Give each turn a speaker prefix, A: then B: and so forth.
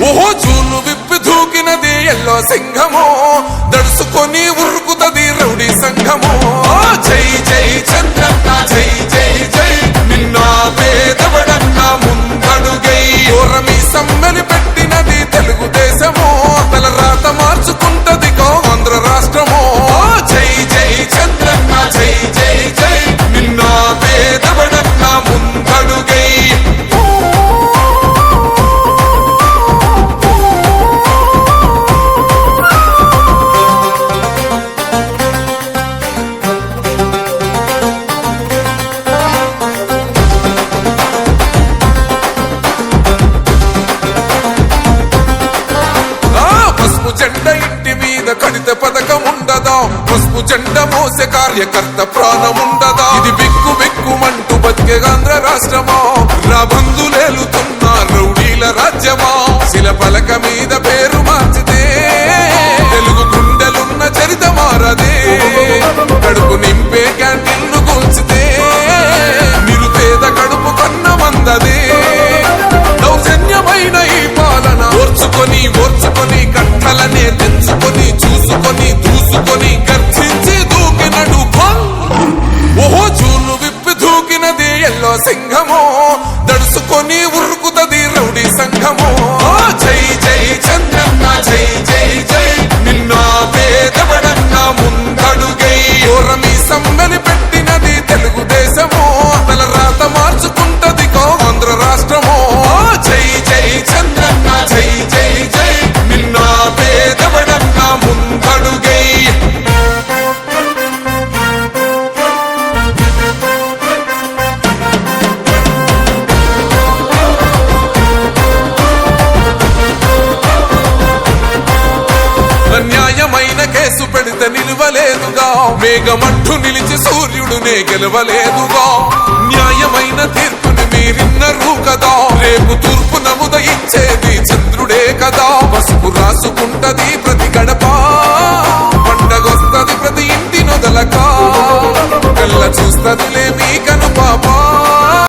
A: ఓహో జూలు విప్పి దూకినది ఎల్లో సింహము, దడుసుకొని ఉరుకుతది రౌడీ సంఘము. జై జై చంద్రన్న జై జై జై, నిన్న పేదవడన్న ముందడుగై. ఓరమి సమ్మెని పెట్టినది తెలుగుదేశము, తల రాత మార్చుకుంటది ఆంధ్ర రాష్ట్రము. జై జై చంద్రన్న జై జై జై, నిన్న పేదవడన్న ముందడుగై. జెండా ఇంటి మీద కడిత పథకం ఉండదా, పసుపు జెండా మోసే కార్యకర్త ప్రాణం ఉండదా. ఇది బిక్కు బిక్కుమంటూ బతికే ఆంధ్ర రాష్ట్రమా, రాబందులేలుతున్న రౌడీల రాజ్యమా. శిల పలక మీద పేరు మార్చితే తెలుగు గుండెలున్న చరిత మారదే. కడుపు నింపే క్యాంటీన్లు కూల్చితే నిరుపేద కడుపు కన్న మందదే. దౌర్జన్యమైన ఈ పాలన ఓర్చుకొని ఓర్చుకొని కట్టలనే తెంచుకొని చూసుకొని దూసుకొని గర్జించి దూకినడు. ఓహో జూలు విప్పి దూకినది ఎల్లో సింహము, దడుసుకొని ఉరుకుతది రౌడీ సంఘము. జై జై చంద్రన్న జై జై జై, నిన్న పేదవడన్న ముందడుగై. ఓరమి సమ్మెని పెట్టినది తెలుగుదేశము, తల రాత మార్చుకుంటది ఆంధ్ర రాష్ట్రము. జై జై చంద్రన్న జై జై జై, నిన్న పేదవడన్న ముందడుగై. అన్యాయమైన కేసు పెడితే నిలవలేదుగా, మేఘమంటూ నిలిచి సూర్యుడునే గెలవలేదుగా. న్యాయమైన తీర్పుని మీరిన్నరు కదా,